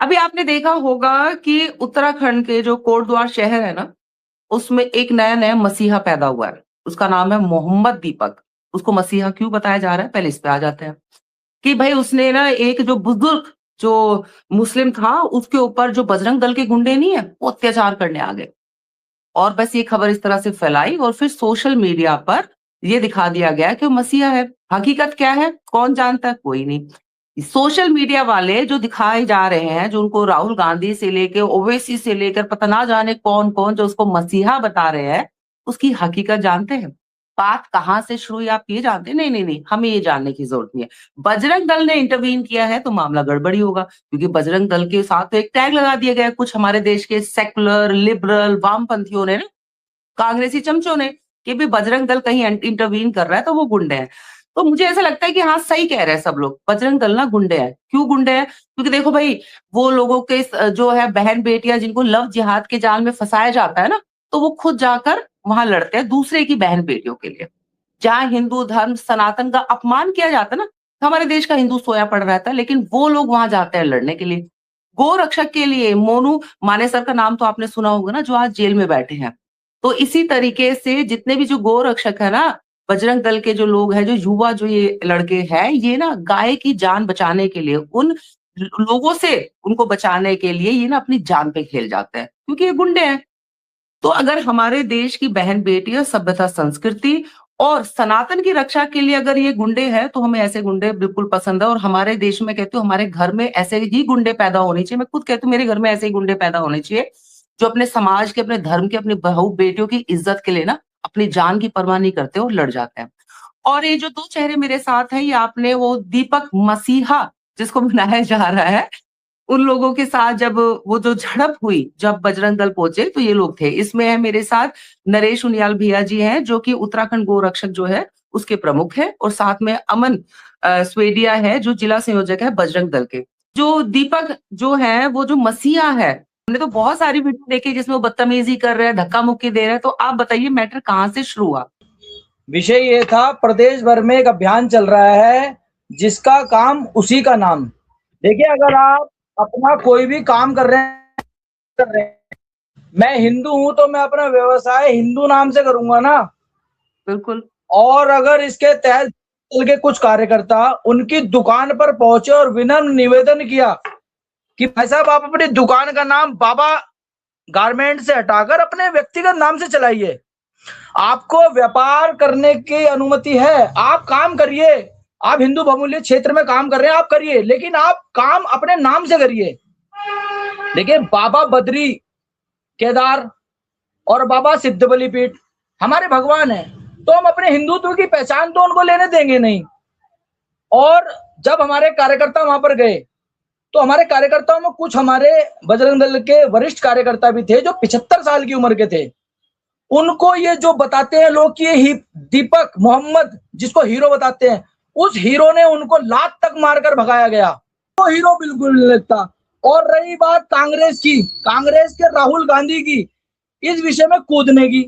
अभी आपने देखा होगा कि उत्तराखंड के जो कोटद्वार शहर है ना, उसमें एक नया-नया मसीहा पैदा हुआ है। उसका नाम है मोहम्मद दीपक। उसको मसीहा क्यों बताया जा रहा है? पहले इस पे आ जाते हैं, कि भई उसने ना एक जो बुजुर्ग जो मुस्लिम था, उसके ऊपर जो बजरंग दल के गुंडे नहीं है, वो अत्याचार करने आ गए। और बस ये खबर इस तरह से फैलाई और फिर सोशल मीडिया पर ये दिखा दिया गया कि वो मसीहा है। हकीकत क्या है? कौन जानता है? कोई नहीं। सोशल मीडिया वाले जो दिखाए जा रहे हैं, जो उनको राहुल गांधी से लेके ओवैसी से लेकर पता ना जाने कौन-कौन जो उसको मसीहा बता रहे हैं, उसकी हकीकत जानते हैं? बात कहाँ से शुरू हुई आप ये जानते हैं? नहीं, नहीं, नहीं, हमें ये जानने की ज़रूरत नहीं है। बजरंग दल ने इंटरवीन किया है तो मामला गड़बड़ ही होगा, क्योंकि बजरंग दल के साथ तो एक टैग लगा दिया गया है कुछ हमारे देश के सेक्युलर, लिबरल, वामपंथियों ने ना, कांग्रेसी चमचों ने, कि भी बजरंग दल कहीं इंटरवीन कर रहा है तो वो गुंडे हैं। तो मुझे ऐसा लगता है कि हाँ, सही कह रहे हैं सब लोग, बजरंग दल ना गुंडे हैं। क्यों गुंडे हैं? क्योंकि देखो भई, वो लोगों के जो है बहन-बेटियाँ जिनको लव जिहाद के जाल में फँसाया जाता है ना, तो वो खुद जाकर वहाँ लड़ते हैं दूसरे की बहन-बेटियों के लिए। जहाँ हिंदू धर्म, सनातन का अपमान किया जाता है ना, हमारे देश का हिंदू सोया पड़ा रहता है, लेकिन वो लोग वहाँ जाते हैं लड़ने के लिए। गो रक्षक के लिए मोनू मानेसर का नाम तो आपने सुना होगा ना, जो आज जेल में बैठे हैं। तो इसी तरीके से जितने भी जो गो रक्षक है ना, बजरंग दल के जो लोग हैं, जो युवा जो ये लड़के हैं, ये ना गाय की जान बचाने के लिए, उन लोगों से उनको बचाने के लिए ये ना अपनी जान पे खेल जाते हैं, क्योंकि ये गुंडे हैं। तो अगर हमारे देश की बहन-बेटियाँ, सभ्यता, संस्कृति और सनातन की रक्षा के लिए अगर ये गुंडे हैं, तो हमें ऐसे गुंडे बिल्कुल पसंद है और हमारे देश में कहती हूँ हमारे घर में ऐसे ही गुंडे पैदा होने चाहिए। मैं खुद कहती हूँ मेरे घर में ऐसे ही गुंडे पैदा होने चाहिए, जो अपने समाज के, अपने धर्म के, अपनी बहू-बेटियों की इज़्ज़त के लिए ना अपनी जान की परवाह नहीं करते और लड़ जाते हैं। और ये जो 2 चेहरे मेरे साथ हैं, ये आपने वो दीपक मसीहा जिसको मनाया जा रहा है, उन लोगों के साथ जब वो जो झड़प हुई, जब बजरंग दल पहुँचे, तो ये लोग थे। इसमें है मेरे साथ नरेश उनियाल भैया जी हैं, जो कि उत्तराखंड गोरक्षक जो है, उसके प्रमुख हैं और साथ में अमन स्वेडिया है, जो जिला संयोजक है बजरंग दल के। जो दीपक जो है, वो जो मसीहा है, हमने तो बहुत सारी वीडियो देखी जिसमें वो बदतमीज़ी कर रहे हैं, धक्का-मुक्की दे रहे हैं, तो आप बताइए मैटर कहाँ से शुरू हुआ? विषय ये था, प्रदेश भर में एक अभियान चल रहा है जिसका काम उसी का नाम। देखिए, अगर आप अपना कोई भी काम कर रहे हैं, मैं हिंदू हूं तो मैं अपना व्यवसाय हिंदू नाम से करूंगा ना। बिल्कुल। और अगर इसके तहत दल के कुछ कार्यकर्ता उनकी दुकान पर पहुंचे और विनम्र निवेदन किया कि भाई साहब, आप अपनी दुकान का नाम बाबा गारमेंट से हटाकर अपने व्यक्तिगत नाम से चलाइए। आपको व्यापार करने की अनुमति है, आप काम करिए। आप हिंदू बहुमूल्य क्षेत्र में काम कर रहे हैं, आप करिए, लेकिन आप काम अपने नाम से करिए। देखिए, बाबा बद्री, केदार और बाबा सिद्ध बलिपीठ हमारे भगवान हैं, तो हम अपने हिंदुत्व की पहचान तो उनको लेने देंगे नहीं। और जब हमारे कार्यकर्ता वहां पर गए, तो हमारे कार्यकर्ताओं में कुछ हमारे बजरंग दल के वरिष्ठ कार्यकर्ता भी थे जो 75 साल की उम्र के थे। उनको ये जो बताते हैं लोग कि ये दीपक मोहम्मद जिसको हीरो बताते हैं, उस हीरो ने उनको लात तक मारकर भगाया गया। वो हीरो बिल्कुल नहीं लगता। और रही बात कांग्रेस की, कांग्रेस के राहुल गांधी की, इस विषय में कूदने की,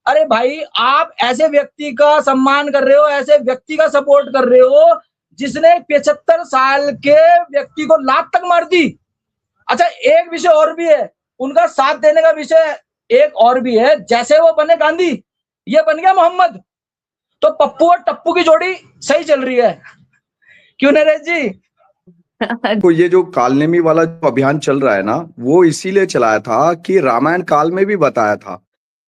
अरे भाई, आप ऐसे व्यक्ति का सम्मान कर रहे हो, ऐसे व्यक्ति का सपोर्ट कर रहे हो जिसने 75 साल के व्यक्ति को लात तक मार दी। अच्छा, एक विषय और भी है, उनका साथ देने का विषय एक और भी है। जैसे वो बने गांधी, ये बन गया मोहम्मद, तो पप्पू और टप्पू की जोड़ी सही चल रही है। क्यों नरेश जी? तो ये जो कालनेमी वाला जो अभियान चल रहा है ना, वो इसीलिए चलाया था कि रामायण काल में भी बताया था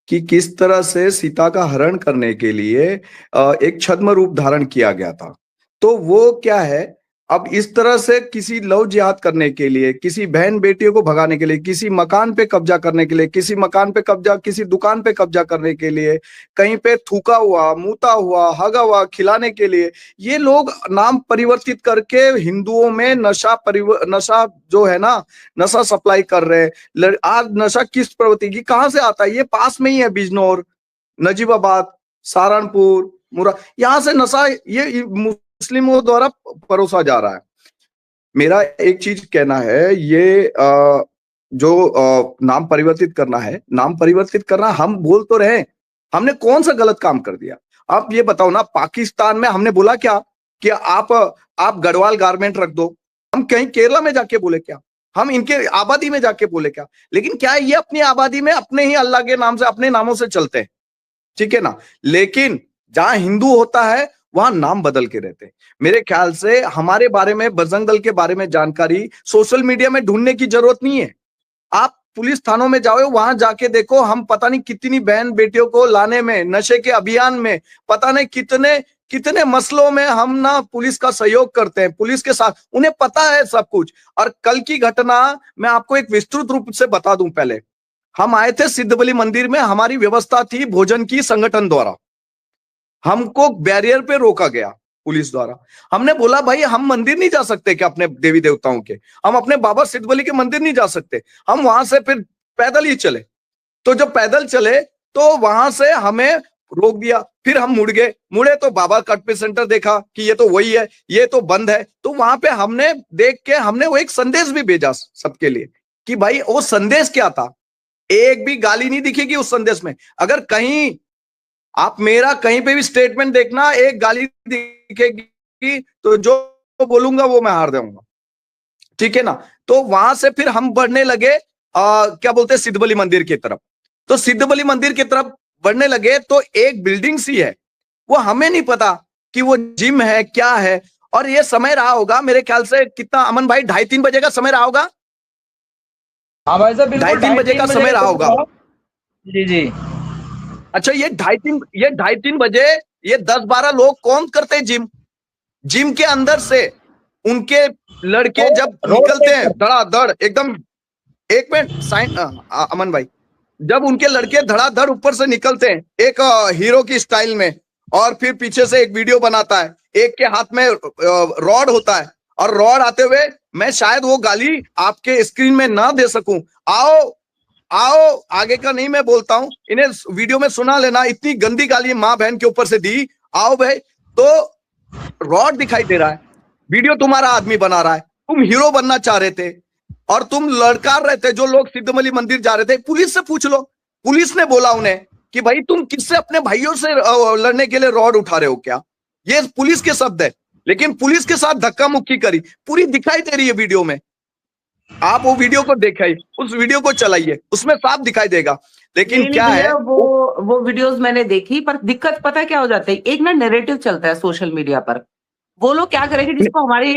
कि किस तरह से सीता का हरण करने के लिए एक छद्म रूप धारण किया गया था। तो वो क्या है, अब इस तरह से किसी लव जिहाद करने के लिए, किसी बहन बेटियों को भगाने के लिए, किसी मकान पे कब्जा करने के लिए, किसी मकान पे कब्जा, किसी दुकान पे कब्जा करने के लिए, कहीं पे थूका हुआ, मूता हुआ, हगा हुआ खिलाने के लिए, ये लोग नाम परिवर्तित करके हिंदुओं में नशा जो है ना, नशा सप्लाई कर रहे हैं। आज नशा किस प्रवृत्ति की कहां से आता है? ये पास में ही है, बिजनौर, नजीबाबाद, सहारनपुर, मुरा, यहां से नशा ये मुस्लिमों द्वारा परोसा जा रहा है। मेरा एक चीज कहना है, ये जो नाम परिवर्तित करना है, नाम परिवर्तित करना, हम बोल तो रहे, हमने कौन सा गलत काम कर दिया? आप ये बताओ ना, पाकिस्तान में हमने बोला क्या कि आप गढ़वाल गारमेंट रख दो? हम कहीं केरला में जाके बोले क्या? हम इनके आबादी में जाके बोले क्या? लेकिन क्या ये अपनी आबादी में अपने ही अल्लाह के नाम से अपने नामों से चलते हैं, ठीक है ना। लेकिन जहां हिंदू होता है वहां नाम बदल के रहते हैं। मेरे ख्याल से हमारे बारे में, बजरंग दल के बारे में जानकारी सोशल मीडिया में ढूंढने की जरूरत नहीं है। आप पुलिस थानों में जाओ, वहां जाके देखो, हम पता नहीं कितनी बहन बेटियों को लाने में, नशे के अभियान में, पता नहीं कितने कितने मसलों में हम ना पुलिस का सहयोग करते हैं, पुलिस के साथ, उन्हें पता है सब कुछ। और कल की घटना मैं आपको एक विस्तृत रूप से बता दूं। पहले हम आए थे सिद्धबली मंदिर में, हमारी व्यवस्था थी भोजन की, संगठन द्वारा हमको बैरियर पे रोका गया पुलिस द्वारा। हमने बोला भाई हम मंदिर नहीं जा सकते क्या अपने देवी देवताओं के, हम अपने बाबा सिद्धबली के मंदिर नहीं जा सकते। हम वहां से फिर पैदल ही चले। तो जब पैदल चले तो वहां से हमें रोक दिया। फिर हम मुड़े तो बाबा कटपे सेंटर देखा कि ये तो वही है, ये तो बंद है। तो वहां पे हमने देख के हमने वो एक संदेश भी भेजा सबके लिए कि भाई वो संदेश क्या था। एक भी गाली नहीं दिखेगी उस संदेश में। अगर कहीं आप मेरा कहीं पे भी स्टेटमेंट देखना, एक गाली दिखेगी तो जो बोलूंगा वो मैं हार दूंगा, ठीक है ना। तो वहां से फिर हम बढ़ने लगे क्या बोलते हैं, सिद्धबली मंदिर की तरफ। तो सिद्धबली मंदिर की तरफ बढ़ने लगे तो एक बिल्डिंग सी है, वो हमें नहीं पता कि वो जिम है क्या है। और ये समय रहा होगा मेरे ख्याल से कितना अमन भाई, 2:30-3 बजे का समय रहा होगा। हाँ भाई साहब, बिल्कुल 2:30-3 बजे का समय रहा होगा। जी जी। अच्छा, ये 2:30-3 बजे ये 10-12 लोग कौन करते हैं जिम के अंदर से उनके लड़के जब निकलते हैं धड़ाधड़ एकदम। एक मिनट साइन अमन भाई, जब उनके लड़के धड़ाधड़ ऊपर से निकलते हैं एक हीरो की स्टाइल में, और फिर पीछे से एक वीडियो बनाता है, एक के हाथ में रॉड होता है, और रॉड आते हुए, मैं शायद वो गाली आपके स्क्रीन में ना दे सकूं। आओ आगे का नहीं मैं बोलता हूं, इन्हें वीडियो में सुना लेना। इतनी गंदी गाली माँ बहन के ऊपर से दी। आओ भाई, तो रॉड दिखाई दे रहा है, वीडियो तुम्हारा आदमी बना रहा है, तुम हीरो बनना चाह रहे थे और तुम लड़कार रहे थे जो लोग सिद्धबली मंदिर जा रहे थे। पुलिस से पूछ लो, पुलिस ने बोला उन्हें कि भाई तुम किससे अपने भाइयों से लड़ने के लिए रॉड उठा रहे हो क्या? ये पुलिस के शब्द है। लेकिन पुलिस के साथ धक्का मुक्की करी, पूरी दिखाई दे रही है वीडियो में। आप वो वीडियो को देखिए, उस वीडियो को चलाइए, उसमें साफ दिखाई देगा। लेकिन क्या है, वो वीडियोस मैंने देखी, पर दिक्कत पता है क्या हो जाता है, एक ना नैरेटिव चलता है सोशल मीडिया पर। वो लोग क्या करेंगे, जिसको हमारी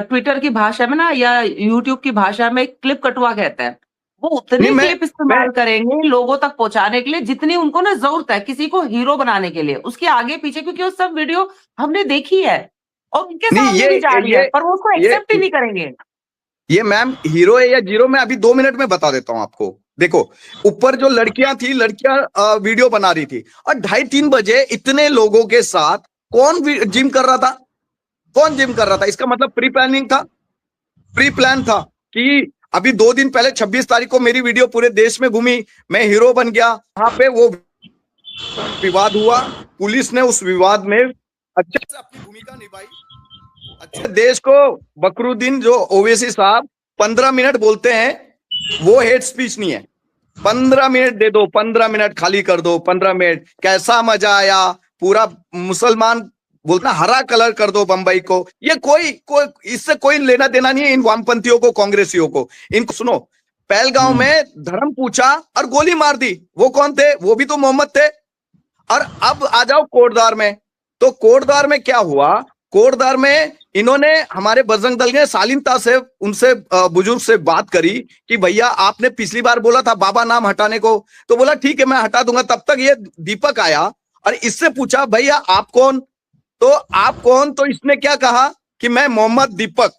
ट्विटर की भाषा में ना या यूट्यूब की भाषा में क्लिप कटवा कहते हैं, वो उतनी क्लिप इस्तेमाल करेंगे लोगों तक पहुंचाने के लिए जितनी उनको ना जरूरत है, किसी को हीरो बनाने के लिए, उसके आगे पीछे, क्योंकि वो सब वीडियो हमने देखी है और उनके सामने भी जा रही है, पर वो उसको एक्सेप्ट ही नहीं करेंगे। ये मैम हीरो है या जीरो, मैं अभी 2 मिनट में बता देता हूं आपको। देखो, ऊपर जो लड़कियां थी, लड़कियां वीडियो बना रही थी, और 2:30-3 बजे इतने लोगों के साथ कौन जिम कर रहा था? कौन जिम कर रहा था? इसका मतलब प्री प्लानिंग था, प्री प्लान था कि अभी 2 दिन पहले 26 तारीख को मेरी वीडियो पूरे देश में घूमी, मैं हीरो बन गया। वहां पे वो विवाद हुआ, पुलिस ने उस विवाद में अच्छे से अपनी भूमिका निभाई। अच्छा, देश को बकरुद्दीन जो ओवैसी साहब 15 मिनट बोलते हैं, वो हेट स्पीच नहीं है। 15 मिनट दे दो, 15 मिनट खाली कर दो, 15 मिनट, कैसा मजा आया। पूरा मुसलमान बोलता हरा कलर कर दो बंबई को। ये कोई इससे कोई लेना देना नहीं है इन वामपंथियों को, कांग्रेसियों को। इनको सुनो, पहलगांव में धर्म पूछा और गोली मार दी। वो कौन थे? वो भी तो मोहम्मद थे। और अब आ जाओ कोटद्वार में। तो कोटद्वार में क्या हुआ? कोटद्वार में इन्होंने, हमारे बजरंग दल ने शालीनता से उनसे बुजुर्ग से बात करी कि भैया आपने पिछली बार बोला था बाबा नाम हटाने को, तो बोला ठीक है मैं हटा दूंगा। तब तक ये दीपक आया और इससे पूछा भैया आप कौन? तो आप कौन? तो इसने क्या कहा कि मैं मोहम्मद दीपक।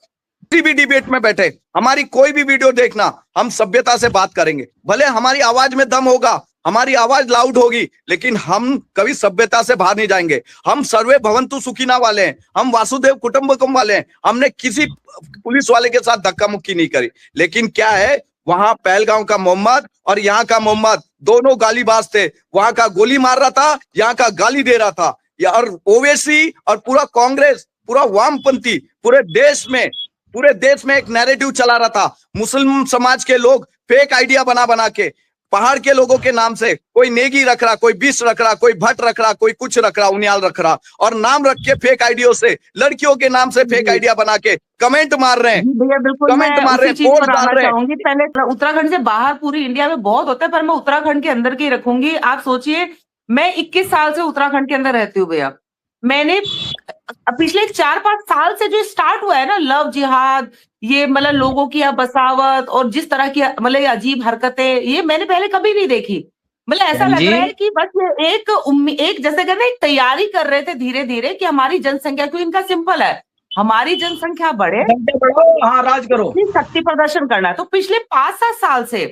किसी भी डिबेट में बैठे, हमारी कोई भी वीडियो देखना, हम सभ्यता से बात करेंगे। भले हमारी आवाज में दम होगा, हमारी आवाज लाउड होगी, लेकिन हम कभी सभ्यता से बाहर नहीं जाएंगे। हम सर्वे भवंतु सुखिना वाले हैं, हम वासुदेव कुटुंबकम वाले हैं। हमने किसी पुलिस वाले के साथ धक्का मुक्की नहीं करी। लेकिन क्या है, वहां पहलगांव का मोहम्मद और यहाँ का मोहम्मद दोनों गालीबाज थे। वहां का गोली मार रहा था, यहाँ का गाली दे रहा था। और ओवैसी और पूरा कांग्रेस, पूरा वामपंथी पूरे देश में एक नैरेटिव चला रहा था। मुस्लिम समाज के लोग फेक आइडिया बना बना के पहाड़ के लोगों के नाम से कोई नेगी रख रहा, कोई बिस रख रहा, कोई भट्ट रख रहा, कोई कुछ रख रहा, उनियाल रख रहा, और नाम रख के फेक आइडियो से लड़कियों के नाम से फेक आइडिया बना के कमेंट मार रहे हैं, भैया बिल्कुल कमेंट मैं मार रहे उसी हैं, चीज पोस्ट पर डाल आना रहे हैं। चाहूंगी। पहले उत्तराखंड से बाहर पूरी इंडिया में बहुत होता है, पर मैं उत्तराखंड के अंदर की रखूंगी। आप सोचिए, मैं 21 साल से उत्तराखंड के अंदर रहती हूँ भैया। मैंने पिछले 4-5 साल से जो स्टार्ट हुआ है ना लव जिहाद, ये मतलब लोगों की बसावट और जिस तरह की मतलब ये अजीब हरकतें, ये मैंने पहले कभी नहीं देखी। मतलब ऐसा लग रहा है कि बस ये एक जैसे कहते हैं एक तैयारी कर रहे थे धीरे धीरे कि हमारी जनसंख्या, क्योंकि इनका सिंपल है, हमारी जनसंख्या बढ़े, हाँ राज करो, शक्ति प्रदर्शन करना है। तो पिछले 5-7 साल से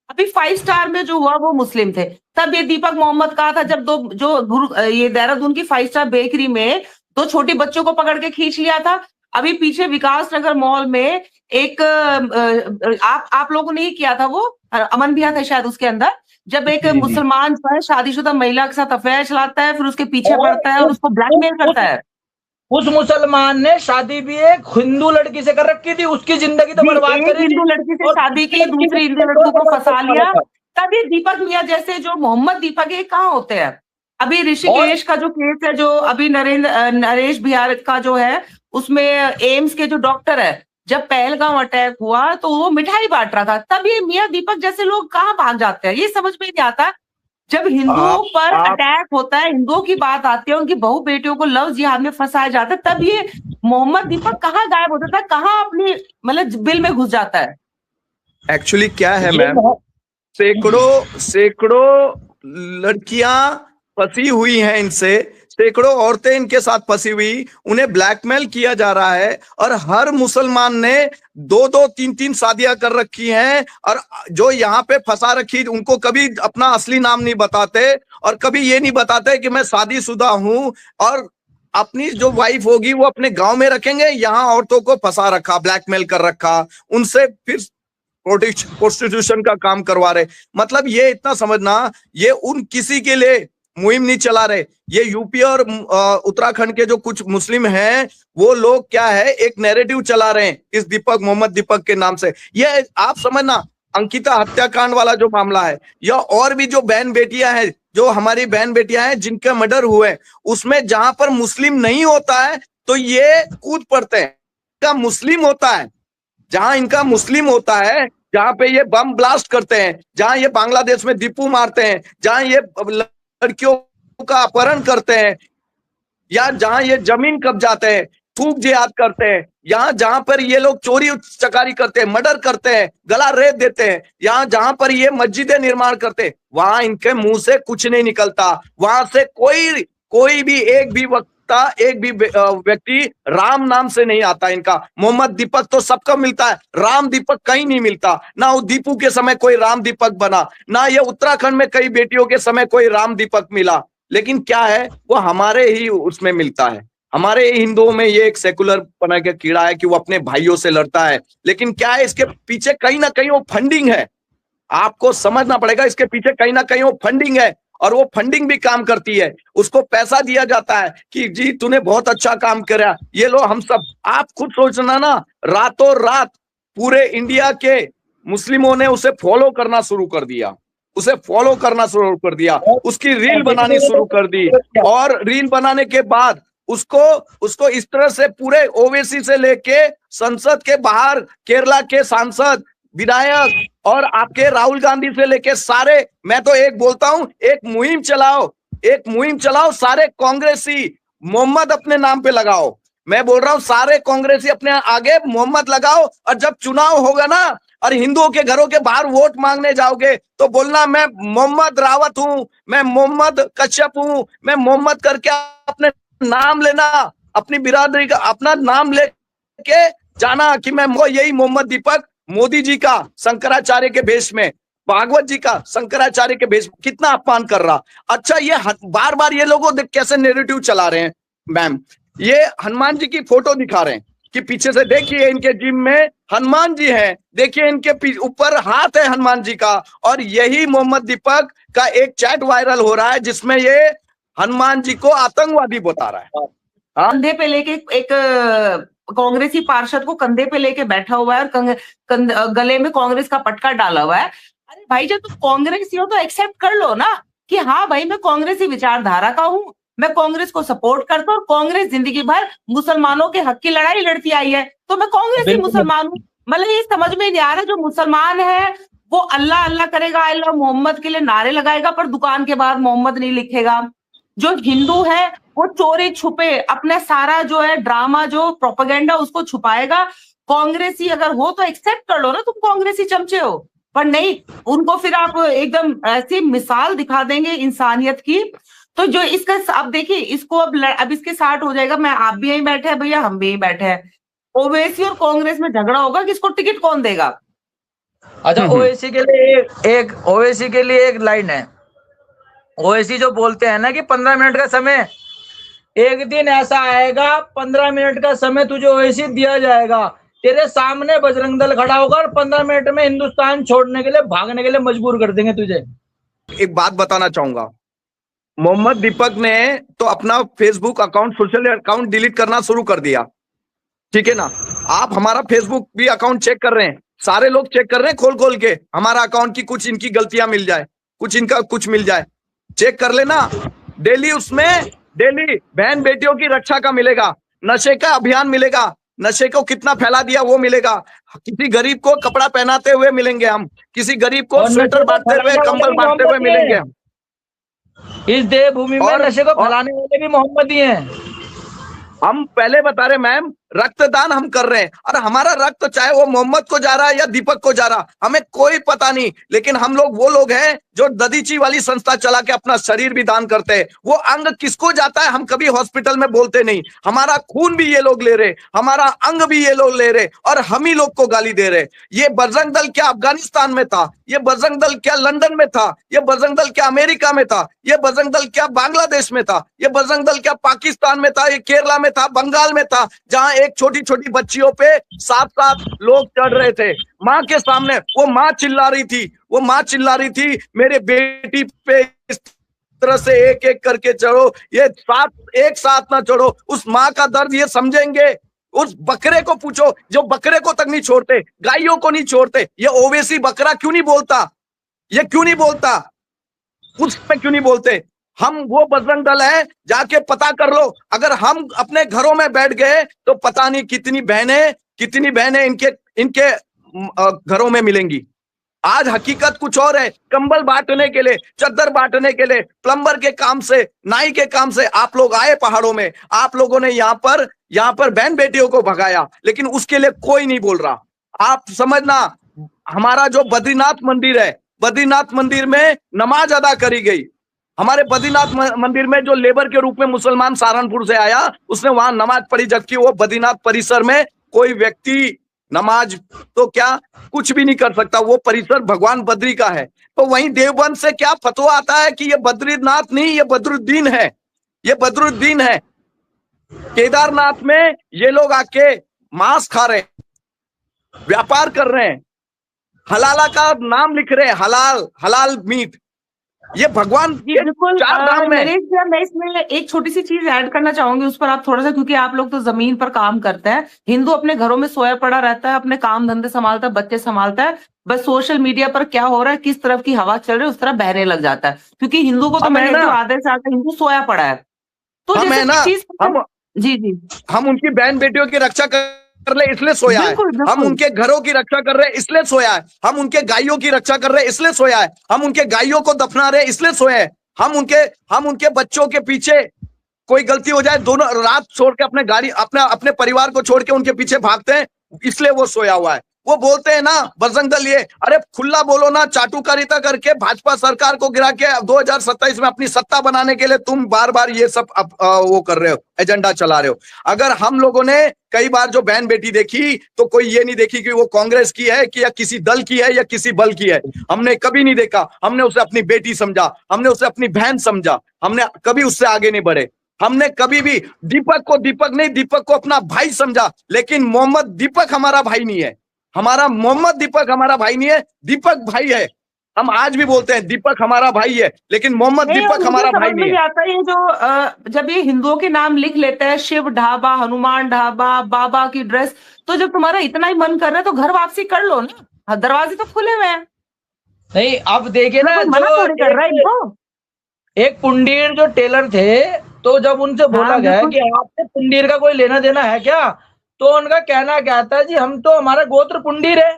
अभी 5 स्टार में जो हुआ वो मुस्लिम थे। तब ये दीपक मोहम्मद कहा था, जब ये देहरादून की 5 स्टार बेकरी में 2 छोटे बच्चों को पकड़ के खींच लिया था। अभी पीछे विकास नगर मॉल में एक आप लोगों ने ही किया था, वो अमन भैया था शायद उसके अंदर, जब एक मुसलमान जो है शादीशुदा महिला के साथ अफेयर चलाता है, फिर उसके पीछे पड़ता है और उसको ब्लैकमेल करता है। उस मुसलमान ने शादी भी एक हिंदू लड़की से कर रखी थी, उसकी जिंदगी तो बर्बाद करी। हिंदू लड़की से शादी की, दूसरी हिंदू लड़की को फंसा लिया। तब ये दीपक मियां जैसे जो मोहम्मद दीपक ये कहाँ होते हैं? अभी ऋषिकेश का जो केस है, जो अभी नरेश बिहार का जो है, उसमें एम्स के जो डॉक्टर है, जब पहलगाम अटैक हुआ तो वो मिठाई बांट रहा था, तब ये मियां दीपक जैसे लोग कहाँ भाग जाते हैं? ये समझ में नहीं आता। जब हिंदुओं पर अटैक होता है, हिंदुओं की बात आती है, उनकी बहू बेटियों को लव जिहाद में फंसाया जाता है, तब ये मोहम्मद दीपक कहाँ गायब होता था, कहाँ अपनी मतलब बिल में घुस जाता है? एक्चुअली क्या है मैम, सैकड़ों लड़कियां फंसी हुई हैं इनसे, सैकड़ों औरतें इनके साथ फंसी हुई, उन्हें ब्लैकमेल किया जा रहा है, और हर मुसलमान ने 2-2, 3-3 शादियां कर रखी हैं, और जो यहाँ पे फंसा रखी उनको कभी अपना असली नाम नहीं बताते, और कभी ये नहीं बताते कि मैं शादीशुदा हूं, और अपनी जो वाइफ होगी वो अपने गांव में रखेंगे, यहाँ औरतों को फंसा रखा, ब्लैकमेल कर रखा, उनसे फिर प्रोस्टिट्यूशन का काम करवा रहे। मतलब ये इतना समझना, ये उन किसी के लिए मुहिम नहीं चला रहे, ये यूपी और उत्तराखंड के जो कुछ मुस्लिम हैं वो लोग क्या है, एक नैरेटिव चला रहे हैं इस मोहम्मद दीपक के नाम से। ये आप समझना, अंकिता हत्याकांड वाला जो मामला है, या और भी जो बहन बेटियां हैं, जो हमारी बहन बेटियां हैं जिनका मर्डर हुए, उसमें जहां पर मुस्लिम नहीं होता है तो ये कूद पड़ते हैं, इनका मुस्लिम होता है, जहां इनका मुस्लिम होता है, जहां पे ये बम ब्लास्ट करते हैं, जहां ये बांग्लादेश में दीपू मारते हैं, जहां ये लड़कियों का अपहरण करते हैं, या जहां ये जमीन कब्जाते हैं, थूक जिहाद करते हैं, यहाँ जहां पर ये लोग चोरी चकारी करते हैं, मर्डर करते हैं, गला रेत देते हैं, यहाँ जहां पर ये मस्जिदें निर्माण करते हैं, वहां इनके मुंह से कुछ नहीं निकलता। वहां से कोई भी एक भी व्यक्ति राम नाम से नहीं आता इनका। मोहम्मद दीपक तो सबका मिलता है, राम दीपक कहीं नहीं मिलता। ना वो दीपू के समय कोई राम दीपक बना, ना ये उत्तराखंड में कई बेटियों के समय कोई राम दीपक मिला। लेकिन क्या है, वो हमारे ही उसमें मिलता है। हमारे हिंदुओं में ये एक सेकुलर पना का कीड़ा है कि वो अपने भाइयों से लड़ता है। लेकिन क्या है, इसके पीछे कहीं ना कहीं वो फंडिंग है, आपको समझना पड़ेगा। इसके पीछे कहीं ना कहीं वो फंडिंग है, और वो फंडिंग भी काम करती है। उसको पैसा दिया जाता है कि जी तूने बहुत अच्छा काम करा, ये लो हम सब। आप खुद सोचना ना, रातों रात पूरे इंडिया के मुस्लिमों ने उसे फॉलो करना शुरू कर दिया, उसकी रील बनानी शुरू कर दी, और रील बनाने के बाद उसको इस तरह से पूरे ओवैसी से लेके संसद के बाहर, केरला के सांसद, विधायक, और आपके राहुल गांधी से लेके सारे, मैं तो एक बोलता हूं, एक मुहिम चलाओ, सारे कांग्रेसी मोहम्मद अपने नाम पे लगाओ। मैं बोल रहा हूं, सारे कांग्रेसी अपने आगे मोहम्मद लगाओ, और जब चुनाव होगा ना और हिंदुओं के घरों के बाहर वोट मांगने जाओगे तो बोलना मैं मोहम्मद रावत हूं, मैं मोहम्मद कश्यप हूं, मैं मोहम्मद करके अपने नाम लेना, अपनी बिरादरी का अपना नाम लेके जाना कि मैं यही मोहम्मद दीपक, मोदी जी का शंकराचार्य के भेष में, भागवत जी का शंकराचार्य के भेष, कितना अपमान कर रहा। अच्छा, ये बार बार ये लोगों कैसे नैरेटिव चला रहे हैं मैम। ये हनुमान जी की फोटो दिखा रहे हैं कि पीछे से देखिए इनके जिम में हनुमान जी हैं, देखिए इनके ऊपर हाथ है हनुमान जी का। और यही मोहम्मद दीपक का एक चैट वायरल हो रहा है जिसमें ये हनुमान जी को आतंकवादी बता रहा है। कंधे पे लेके एक कांग्रेसी पार्षद को कंधे पे लेके बैठा हुआ है, और गले में कांग्रेस का पटका डाला हुआ है। अरे भाई जब तुम कांग्रेसी हो तो एक्सेप्ट कर लो ना कि हाँ भाई मैं कांग्रेसी विचारधारा का हूँ, मैं कांग्रेस को सपोर्ट करता हूँ और कांग्रेस जिंदगी भर मुसलमानों के हक की लड़ाई लड़ती आई है, तो मैं कांग्रेसी बिल्कुल मुसलमान हूँ। मतलब ये समझ में नहीं आ रहा, जो मुसलमान है वो अल्लाह अल्लाह करेगा, अल्लाह मोहम्मद के लिए नारे लगाएगा, पर दुकान के बाद मोहम्मद नहीं लिखेगा। जो हिंदू है वो चोरी छुपे अपना सारा जो है ड्रामा, जो प्रोपेगेंडा, उसको छुपाएगा। कांग्रेसी अगर हो तो एक्सेप्ट कर लो ना तुम कांग्रेसी चमचे हो, पर नहीं, उनको फिर आप एकदम ऐसी मिसाल दिखा देंगे इंसानियत की। तो जो इसका अब देखिए, इसको अब इसके 60 हो जाएगा, मैं आप भी यहीं बैठे हैं भैया, हम भी यहीं बैठे हैं, ओवैसी और कांग्रेस में झगड़ा होगा कि इसको टिकट कौन देगा। अच्छा, ओवैसी के लिए एक ओवैसी के लिए एक लाइन है। ओवैसी जो बोलते हैं ना कि 15 मिनट का समय, एक दिन ऐसा आएगा 15 मिनट का समय तुझे ओवैसी दिया जाएगा, तेरे सामने बजरंग दल खड़ा होगा और 15 मिनट में हिंदुस्तान छोड़ने के लिए, भागने के लिए मजबूर कर देंगे तुझे। एक बात बताना चाहूंगा, मोहम्मद दीपक ने तो अपना Facebook account, social account delete करना शुरू कर दिया, ठीक है ना। आप हमारा फेसबुक भी अकाउंट चेक कर रहे हैं, सारे लोग चेक कर रहे हैं खोल खोल के हमारा अकाउंट की, कुछ इनकी गलतियां मिल जाए, कुछ इनका कुछ मिल जाए, चेक कर लेना। डेली उसमें डेली बहन बेटियों की रक्षा का मिलेगा, नशे का अभियान मिलेगा, नशे को कितना फैला दिया वो मिलेगा, किसी गरीब को कपड़ा पहनाते हुए मिलेंगे हम, किसी गरीब को और स्वेटर बांटते हुए, कंबल बांटते हुए मिलेंगे हम। इस देवभूमि में नशे को फैलाने वाले भी मोहम्मद ही हैं। हम पहले बता रहे मैम, रक्तदान हम कर रहे हैं, और हमारा रक्त चाहे वो मोहम्मद को जा रहा है या दीपक को जा रहा, हमें कोई पता नहीं, लेकिन हम लोग वो लोग हैं जो ददीची वाली संस्था चला के अपना शरीर भी दान करते हैं। वो अंग किसको जाता है हम कभी हॉस्पिटल में बोलते नहीं, हमारा खून भी ये लोग ले रहे, हमारा अंग भी ये लोग ले रहे, और हम ही लोग को गाली दे रहे। ये बजरंग दल क्या अफगानिस्तान में था, ये बजरंग दल क्या लंदन में था, ये बजरंग दल क्या अमेरिका में था, ये बजरंग दल क्या बांग्लादेश में था, ये बजरंग दल क्या पाकिस्तान में था, ये केरला में था, बंगाल में था, जहां एक छोटी छोटी बच्चियों पे 7-7 लोग चढ़ रहे थे माँ के सामने। वो माँ चिल्ला रही थी, वो माँ चिल्ला रही थी, मेरे बेटी पे इस तरह से एक एक करके चढ़ो, ये साथ एक साथ ना चढ़ो। उस माँ का दर्द ये समझेंगे। उस बकरे को पूछो जो बकरे को तक नहीं छोड़ते, गायों को नहीं छोड़ते, ये ओवैसी बकरा क्यों नहीं बोलता, ये क्यों नहीं बोलता, उसमें क्यों नहीं बोलते। हम वो बजरंग दल है, जाके पता कर लो। अगर हम अपने घरों में बैठ गए तो पता नहीं कितनी बहनें इनके घरों में मिलेंगी। आज हकीकत कुछ और है। कंबल बांटने के लिए, चद्दर बांटने के लिए, प्लम्बर के काम से, नाई के काम से आप लोग आए पहाड़ों में, आप लोगों ने यहाँ पर बहन बेटियों को भगाया, लेकिन उसके लिए कोई नहीं बोल रहा। आप समझना, हमारा जो बद्रीनाथ मंदिर है, बद्रीनाथ मंदिर में नमाज अदा करी गई। हमारे बद्रीनाथ मंदिर में जो लेबर के रूप में मुसलमान सहारनपुर से आया, उसने वहां नमाज पढ़ी, जबकि वो बद्रीनाथ परिसर में कोई व्यक्ति नमाज तो क्या कुछ भी नहीं कर सकता, वो परिसर भगवान बद्री का है। तो वहीं देवबंद से क्या फतवा आता है कि ये बद्रीनाथ नहीं, ये बदरुद्दीन है, ये बदरुद्दीन है। केदारनाथ में ये लोग आके मांस खा रहे हैं, व्यापार कर रहे हैं, हलाला का नाम लिख रहे हैं, हलाल मीट। ये भगवान की चार धाम में। मैं इसमें एक छोटी सी चीज ऐड करना चाहूंगी उस पर आप थोड़ा सा, क्योंकि आप लोग तो जमीन पर काम करते हैं, हिंदू अपने घरों में सोया पड़ा रहता है, अपने काम धंधे संभालता है, बच्चे संभालता है, बस सोशल मीडिया पर क्या हो रहा है, किस तरफ की हवा चल रही है उस तरफ बहने लग जाता है। क्योंकि हिंदू को तो मैं आधे से आधे हिंदू सोया पड़ा है। तो हम उनकी बहन बेटियों की रक्षा कर ले इसलिए सोया है, हम उनके घरों की रक्षा कर रहे इसलिए सोया है, हम उनके गायों की रक्षा कर रहे इसलिए सोया है, हम उनके गायों को दफना रहे इसलिए सोया है, हम उनके बच्चों के पीछे कोई गलती हो जाए, दोनों रात छोड़ के अपने परिवार को छोड़ के उनके पीछे भागते हैं, इसलिए वो सोया हुआ है। वो बोलते हैं ना बजरंग दल, ये अरे खुला बोलो ना, चाटुकारिता करके भाजपा सरकार को गिरा के 2027 में अपनी सत्ता बनाने के लिए तुम बार बार ये सब वो कर रहे हो, एजेंडा चला रहे हो। अगर हम लोगों ने कई बार जो बहन बेटी देखी तो कोई ये नहीं देखी कि वो कांग्रेस की है कि या किसी दल की है या किसी बल की है, हमने कभी नहीं देखा। हमने उसे अपनी बेटी समझा, हमने उसे अपनी बहन समझा, हमने कभी उससे आगे नहीं बढ़े। हमने कभी भी दीपक को अपना भाई समझा, लेकिन मोहम्मद दीपक हमारा भाई नहीं है, मोहम्मद दीपक हमारा भाई नहीं है, दीपक भाई है। हम आज भी बोलते हैं दीपक हमारा भाई है, लेकिन मोहम्मद दीपक हमारा भाई नहीं है। आता है जो जब ये हिंदुओं के नाम लिख लेते हैं, शिव ढाबा, हनुमान ढाबा, बाबा की ड्रेस, तो जब तुम्हारा इतना ही मन कर रहा है तो घर वापसी कर लो ना, दरवाजे तो खुले हुए हैं। नहीं, अब देखिए ना, कोई मना थोड़ी कर रहा है इनको। एक पुंडीर जो टेलर थे, तो जब उनसे बोला हाँ, गया बिल्कुल। कि आपसे पुंडीर का कोई लेना देना है क्या, तो उनका कहना क्या था जी, हम तो हमारा गोत्र पुंडीर है।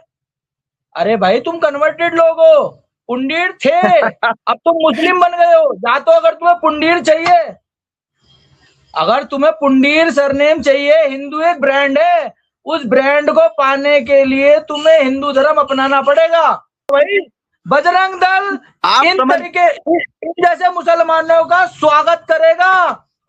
अरे भाई, तुम कन्वर्टेड लोग हो, पुंडीर थे, अब तुम मुस्लिम बन गए हो। या तो अगर तुम्हें पुंडीर चाहिए, अगर तुम्हें पुंडीर सरनेम चाहिए, हिंदू एक ब्रांड है, उस ब्रांड को पाने के लिए तुम्हें हिंदू धर्म अपनाना पड़ेगा। भाई, बजरंग दल आप इन समझ तरीके इन जैसे मुसलमानों का स्वागत करेगा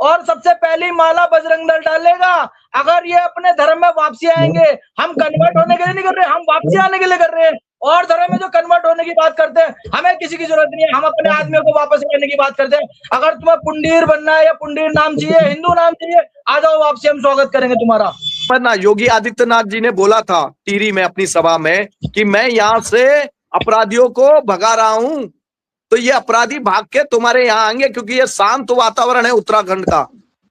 और सबसे पहली माला बजरंग दल डालेगा। अगर ये अपने धर्म में वापसी आएंगे, हम कन्वर्ट होने के लिए नहीं कर रहे, हम वापसी आने के लिए कर रहे हैं। और धर्म में जो कन्वर्ट होने की बात करते हैं, हमें किसी की जरूरत नहीं है, हम अपने आदमियों को वापस लाने की बात करते हैं। अगर तुम्हें पुंडीर बनना है या पुंडीर नाम चाहिए, हिंदू नाम चाहिए, आ जाओ वापसी, हम स्वागत करेंगे तुम्हारा। ना, योगी आदित्यनाथ जी ने बोला था टिहरी में अपनी सभा में कि मैं यहाँ से अपराधियों को भगा रहा हूं, तो ये अपराधी भाग के तुम्हारे यहाँ आएंगे, क्योंकि ये शांत वातावरण है उत्तराखंड का,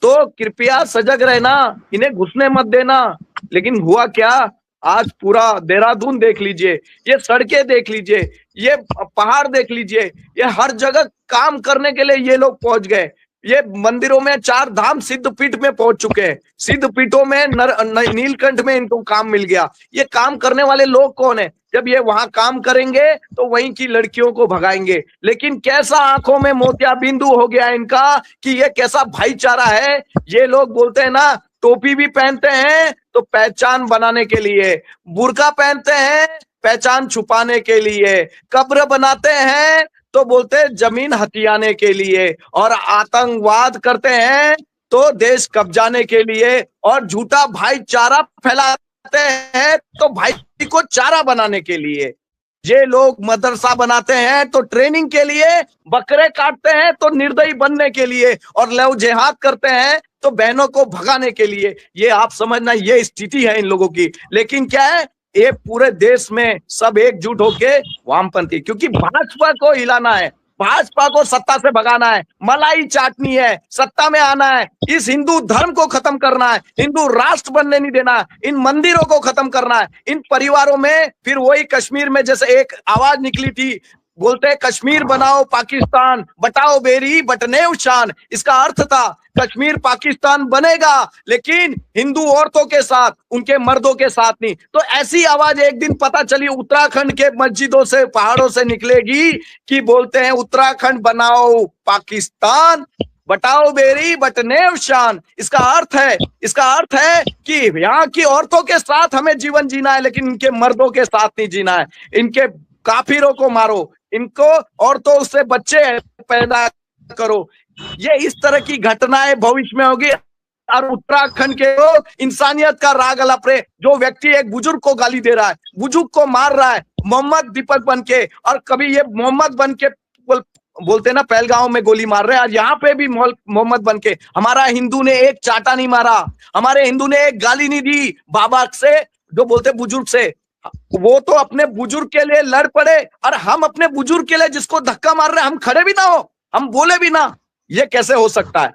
तो कृपया सजग रहना, इन्हें घुसने मत देना। लेकिन हुआ क्या, आज पूरा देहरादून देख लीजिए, ये सड़कें देख लीजिए, ये पहाड़ देख लीजिए, ये हर जगह काम करने के लिए ये लोग पहुंच गए। ये मंदिरों में 4 धाम सिद्ध पीठ में पहुंच चुके हैं, सिद्ध पीठों में नीलकंठ में इनको काम मिल गया। ये काम करने वाले लोग कौन है? जब ये वहां काम करेंगे तो वहीं की लड़कियों को भगाएंगे। लेकिन कैसा आंखों में मोतिया बिंदु हो गया इनका कि ये कैसा भाईचारा है। ये लोग बोलते हैं ना, टोपी भी पहनते हैं तो पहचान बनाने के लिए, बुर्का पहनते हैं पहचान छुपाने के लिए, कब्र बनाते हैं तो बोलते हैं जमीन हथियाने के लिए, और आतंकवाद करते हैं तो देश कब्जाने के लिए, और झूठा भाईचारा फैलाते हैं तो भाई को चारा बनाने के लिए। ये लोग मदरसा बनाते हैं तो ट्रेनिंग के लिए, बकरे काटते हैं तो निर्दयी बनने के लिए, और लव जिहाद करते हैं तो बहनों को भगाने के लिए। ये आप समझना, ये स्थिति है इन लोगों की। लेकिन क्या है, ये पूरे देश में सब एकजुट होके वामपंथी, क्योंकि भाजपा को हिलाना है, भाजपा को सत्ता से भगाना है, मलाई चाटनी है, सत्ता में आना है, इस हिंदू धर्म को खत्म करना है, हिंदू राष्ट्र बनने नहीं देना, इन मंदिरों को खत्म करना है, इन परिवारों में फिर वही कश्मीर में जैसे एक आवाज निकली थी, बोलते हैं कश्मीर बनाओ पाकिस्तान, बटाओ बेरी बटनेव शान। इसका अर्थ था कश्मीर पाकिस्तान बनेगा, लेकिन हिंदू औरतों के साथ, उनके मर्दों के साथ नहीं। तो ऐसी आवाज एक दिन पता चली उत्तराखंड के मस्जिदों से, पहाड़ों से निकलेगी कि बोलते हैं उत्तराखंड बनाओ पाकिस्तान, बटाओ बेरी बटनेव शान। इसका अर्थ है कि यहाँ की औरतों के साथ हमें जीवन जीना है, लेकिन इनके मर्दों के साथ नहीं जीना है। इनके काफिरों को मारो, इनको औरतों से बच्चे पैदा करो। ये इस तरह की घटनाएं भविष्य में होगी। और उत्तराखंड के लोग इंसानियत का राग अलप रहे। जो व्यक्ति एक बुजुर्ग को गाली दे रहा है, बुजुर्ग को मार रहा है, मोहम्मद दीपक बन के, और कभी ये मोहम्मद बन के बोलते ना पहलगांव में गोली मार रहे हैं, और यहाँ पे भी मोहम्मद बन के। हमारा हिंदू ने एक चाटा नहीं मारा, हमारे हिंदू ने एक गाली नहीं दी बाबा से, जो बोलते बुजुर्ग से। वो तो अपने बुजुर्ग के लिए लड़ पड़े, और हम अपने बुजुर्ग के लिए जिसको धक्का मार रहे हैं, हम खड़े भी ना हो, हम बोले भी ना। ये कैसे हो सकता है?